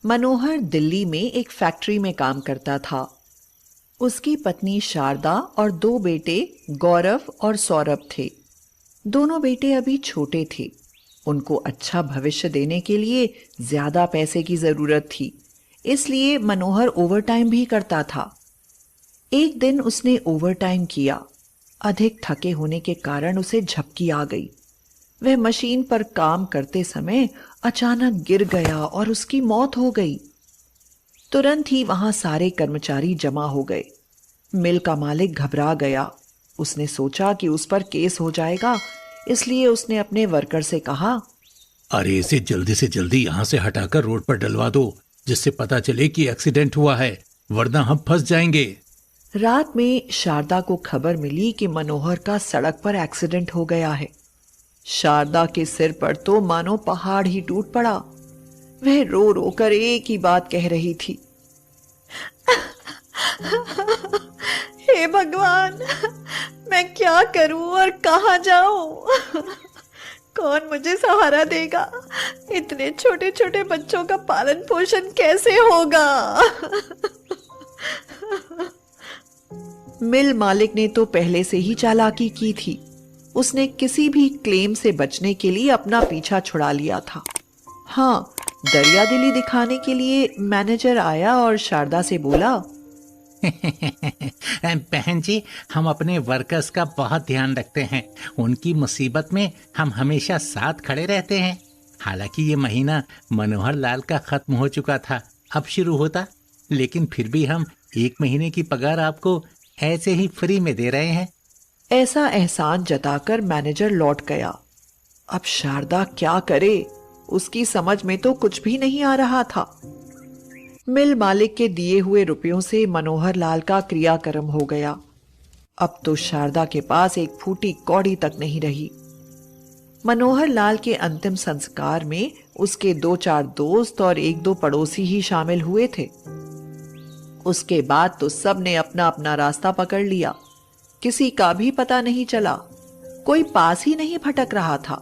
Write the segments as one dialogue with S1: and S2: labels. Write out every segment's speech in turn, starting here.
S1: मनोहर दिल्ली में एक फैक्ट्री में काम करता था। उसकी पत्नी शारदा और दो बेटे गौरव और सौरभ थे। दोनों बेटे अभी छोटे थे। उनको अच्छा भविष्य देने के लिए ज्यादा पैसे की जरूरत थी, इसलिए मनोहर ओवरटाइम भी करता था। एक दिन उसने ओवरटाइम किया। अधिक थके होने के कारण उसे झपकी आ गई। वह मशीन पर काम करते समय अचानक गिर गया और उसकी मौत हो गई। तुरंत ही वहां सारे कर्मचारी जमा हो गए। मिल का मालिक घबरा गया। उसने सोचा कि उस पर केस हो जाएगा, इसलिए उसने अपने वर्कर से कहा,
S2: अरे इसे जल्दी से जल्दी यहाँ से हटाकर रोड पर डलवा दो, जिससे पता चले कि एक्सीडेंट हुआ है, वरना हम फंस जाएंगे।
S1: रात में शारदा को खबर मिली कि मनोहर का सड़क पर एक्सीडेंट हो गया है। शारदा के सिर पर तो मानो पहाड़ ही टूट पड़ा। वह रो रो कर एक ही बात कह रही थी, हे भगवान, मैं क्या करूं और कहां जाऊं? कौन मुझे सहारा देगा? इतने छोटे छोटे बच्चों का पालन पोषण कैसे होगा? मिल मालिक ने तो पहले से ही चालाकी की थी। उसने किसी भी क्लेम से बचने के लिए अपना पीछा छुड़ा लिया था। हाँ, दरियादिली दिखाने के लिए मैनेजर आया और शारदा से बोला,
S2: बहन जी, हम अपने वर्कर्स का बहुत ध्यान रखते हैं। उनकी मुसीबत में हम हमेशा साथ खड़े रहते हैं। हालांकि ये महीना मनोहर लाल का खत्म हो चुका था, अब शुरू होता, लेकिन फिर भी हम 1 महीने की पगार आपको ऐसे ही फ्री में दे रहे हैं।
S1: ऐसा एहसान जताकर मैनेजर लौट गया। अब शारदा क्या करे? उसकी समझ में तो कुछ भी नहीं आ रहा था। मिल मालिक के दिए हुए रुपयों से मनोहर लाल का क्रियाक्रम हो गया। अब तो शारदा के पास एक फूटी कौड़ी तक नहीं रही। मनोहर लाल के अंतिम संस्कार में उसके 2-4 दोस्त और 1-2 पड़ोसी ही शामिल हुए थे। उसके बाद तो सब ने अपना अपना रास्ता पकड़ लिया। किसी का भी पता नहीं चला, कोई पास ही नहीं भटक रहा था।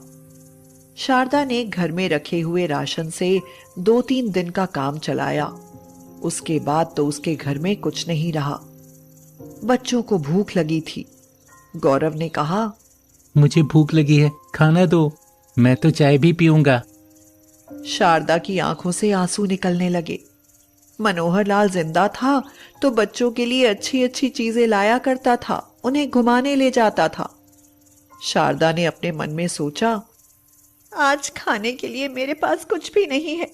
S1: शारदा ने घर में रखे हुए राशन से 2-3 दिन का काम चलाया। उसके बाद तो उसके घर में कुछ नहीं रहा। बच्चों को भूख लगी थी। गौरव ने कहा,
S2: मुझे भूख लगी है, खाना दो, मैं तो चाय भी पीऊंगा।
S1: शारदा की आंखों से आंसू निकलने लगे। मनोहर लाल जिंदा था तो बच्चों के लिए अच्छी अच्छी चीजें लाया करता था, उन्हें घुमाने ले जाता था। शारदा ने अपने मन में सोचा, आज खाने के लिए मेरे पास कुछ भी नहीं है।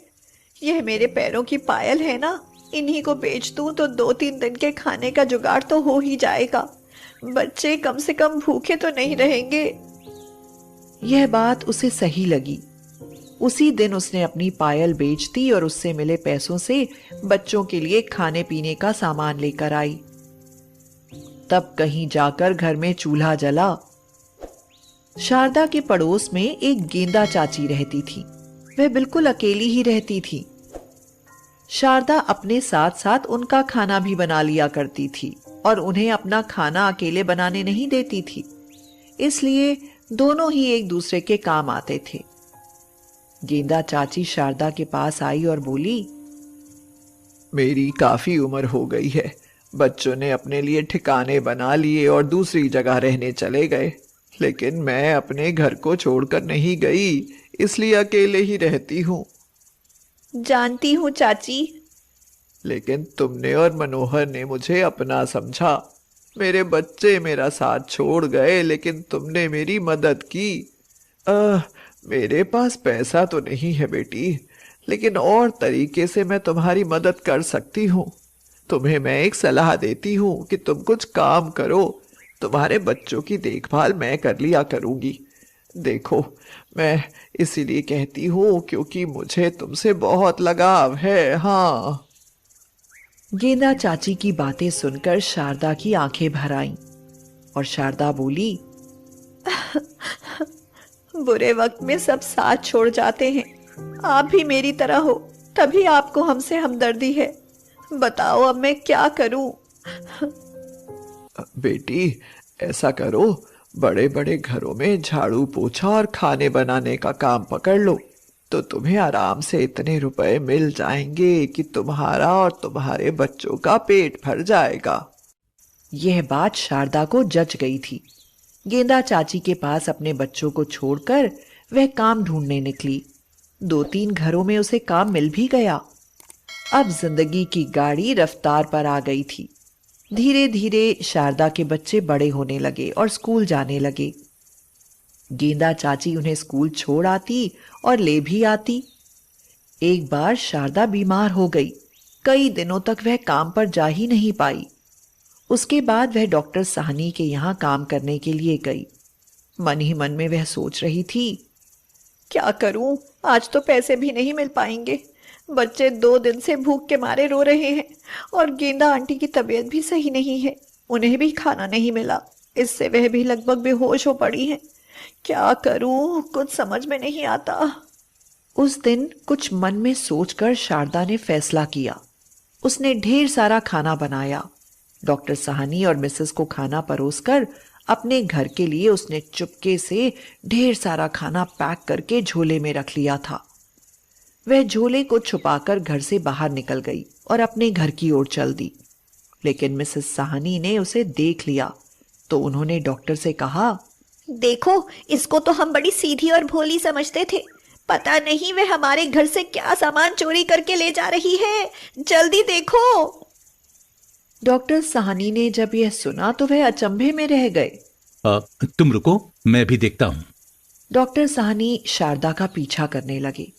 S1: यह मेरे पैरों की पायल है ना, इन्हीं को बेच दूं तो 2-3 दिन के खाने का जुगाड़ तो हो ही जाएगा। बच्चे कम से कम भूखे तो नहीं रहेंगे। यह बात उसे सही लगी। उसी दिन उसने अपनी पायल बेच दी और उससे मिले पैसों से बच्चों के लिए खाने पीने का सामान लेकर आई। तब कहीं जाकर घर में चूल्हा जला। शारदा के पड़ोस में एक गेंदा चाची रहती थी। वह बिल्कुल अकेली ही रहती थी। शारदा अपने साथ साथ उनका खाना भी बना लिया करती थी और उन्हें अपना खाना अकेले बनाने नहीं देती थी, इसलिए दोनों ही एक दूसरे के काम आते थे। गेंदा चाची शारदा के पास आई और बोली,
S3: मेरी काफी उम्र हो गई है। बच्चों ने अपने लिए ठिकाने बना लिए और दूसरी जगह रहने चले गए, लेकिन मैं अपने घर को छोड़कर नहीं गई, इसलिए अकेले ही रहती हूँ।
S1: जानती हूँ चाची।
S3: लेकिन तुमने और मनोहर ने मुझे अपना समझा। मेरे बच्चे मेरा साथ छोड़ गए, लेकिन तुमने मेरी मदद की। मेरे पास पैसा तो नहीं है बेटी, लेकिन और तरीके से मैं तुम्हारी मदद कर सकती हूँ। तुम्हें मैं एक सलाह देती हूँ कि तुम कुछ काम करो। तुम्हारे बच्चों की देखभाल मैं कर लिया करूँगी। देखो, मैं इसीलिए कहती हूँ क्योंकि मुझे तुमसे बहुत लगाव है। हाँ।
S1: गेंदा चाची की बातें सुनकर शारदा की आंखें भर आईं और शारदा बोली, बुरे वक्त में सब साथ छोड़ जाते हैं। आप भी मेरी तरह हो, तभी आपको हमसे हमदर्दी है। बताओ अब मैं क्या करूं?
S3: बेटी, ऐसा करो, बड़े बड़े घरों में झाड़ू पोछा और खाने बनाने का काम पकड़ लो। तो तुम्हें आराम से इतने रुपए मिल जाएंगे कि तुम्हारा और तुम्हारे बच्चों का पेट भर जाएगा।
S1: यह बात शारदा को जच गई थी। गेंदा चाची के पास अपने बच्चों को छोड़कर वह काम ढूंढने निकली। 2-3 घरों में उसे काम मिल भी गया। अब जिंदगी की गाड़ी रफ्तार पर आ गई थी। धीरे धीरे शारदा के बच्चे बड़े होने लगे और स्कूल जाने लगे। गेंदा चाची उन्हें स्कूल छोड़ आती और ले भी आती। एक बार शारदा बीमार हो गई। कई दिनों तक वह काम पर जा ही नहीं पाई। उसके बाद वह डॉक्टर साहनी के यहाँ काम करने के लिए गई। मन ही मन में वह सोच रही थी, क्या करूं, आज तो पैसे भी नहीं मिल पाएंगे। बच्चे 2 दिन से भूख के मारे रो रहे हैं और गेंदा आंटी की तबीयत भी सही नहीं है। उन्हें भी खाना नहीं मिला, इससे वह भी लगभग बेहोश हो पड़ी हैं। क्या करूं, कुछ समझ में नहीं आता। उस दिन कुछ मन में सोचकर शारदा ने फैसला किया। उसने ढेर सारा खाना बनाया। डॉक्टर साहनी और मिसेस को खाना परोसकर अपने घर के लिए उसने चुपके से ढेर सारा खाना पैक करके झोले में रख लिया था। वह झोले को छुपाकर घर से बाहर निकल गई और अपने घर की ओर चल दी। लेकिन मिसेस साहनी ने उसे देख लिया तो उन्होंने डॉक्टर से कहा,
S4: देखो, इसको तो हम बड़ी सीधी और भोली समझते थे। पता नहीं वह हमारे घर से क्या सामान चोरी करके ले जा रही है। जल्दी देखो।
S1: डॉक्टर साहनी ने जब यह सुना तो वह अचंभे में रह गए।
S2: तुम रुको, मैं भी देखता हूं।
S1: डॉक्टर साहनी शारदा का पीछा करने लगे।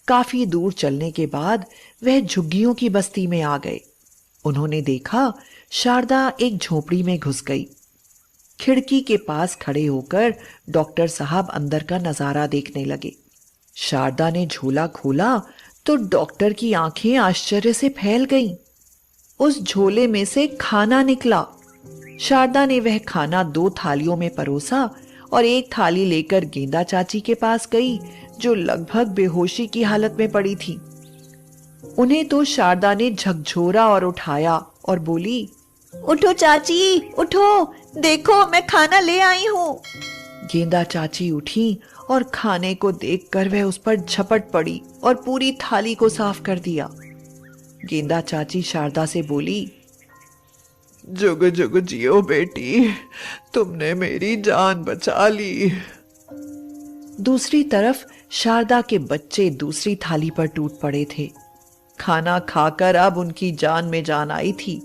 S1: काफी दूर चलने के बाद वह झुग्गियों की बस्ती में आ गए। उन्होंने देखा शारदा एक झोपड़ी में घुस गई। खिड़की के पास खड़े होकर डॉक्टर साहब अंदर का नजारा देखने लगे। शारदा ने झोला खोला तो डॉक्टर की आंखें आश्चर्य से फैल गईं। उस झोले में से खाना निकला। शारदा ने वह खाना 2 थालियों में परोसा और एक थाली लेकर गेंदा चाची के पास गई, जो लगभग बेहोशी की हालत में पड़ी थी। उन्हें तो शारदा ने झकझोरा और उठाया और बोली,
S4: उठो चाची, उठो, देखो मैं खाना ले आई हूँ।
S1: गेंदा चाची उठी और खाने को देखकर वह उस पर झपट पड़ी और पूरी थाली को साफ कर दिया। गेंदा चाची शारदा से बोली,
S3: जुग जुग जियो बेटी, तुमने मेरी जान बचा ली।
S1: दूसरी तरफ शारदा के बच्चे दूसरी थाली पर टूट पड़े थे। खाना खाकर अब उनकी जान में जान आई थी।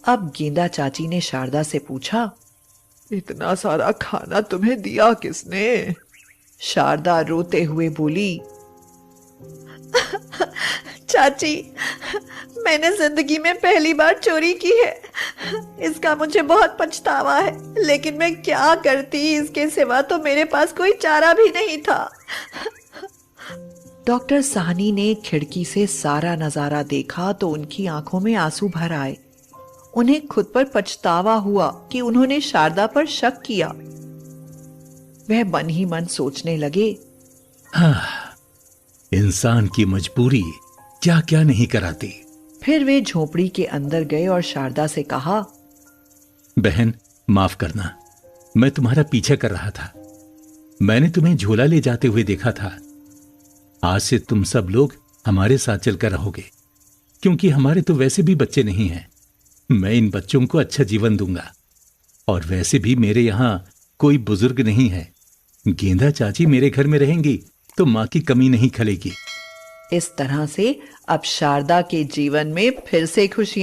S1: अब गेंदा चाची ने शारदा से पूछा,
S3: इतना सारा खाना तुम्हें दिया किसने?
S1: शारदा रोते हुए बोली,
S4: चाची, मैंने जिंदगी में पहली बार चोरी की है। इसका मुझे बहुत पछतावा है, लेकिन मैं क्या करती, इसके सिवा तो मेरे पास कोई चारा भी नहीं था।
S1: डॉक्टर साहनी ने खिड़की से सारा नजारा देखा तो उनकी आंखों में आंसू भर आए। उन्हें खुद पर पछतावा हुआ कि उन्होंने शारदा पर शक किया। वह मन ही मन सोचने लगे,
S2: इंसान की मजबूरी क्या क्या नहीं कराती।
S1: फिर वे झोपड़ी के अंदर गए और शारदा से कहा,
S2: बहन माफ करना, मैं तुम्हारा पीछा कर रहा था। मैंने तुम्हें झोला ले जाते हुए देखा था। आज से तुम सब लोग हमारे साथ चलकर रहोगे, क्योंकि हमारे तो वैसे भी बच्चे नहीं हैं। मैं इन बच्चों को अच्छा जीवन दूंगा, और वैसे भी मेरे यहां कोई बुजुर्ग नहीं है। गेंदा चाची मेरे घर में रहेंगी तो मां की कमी नहीं खलेगी।
S1: इस तरह से अब शारदा के जीवन में फिर से खुशियां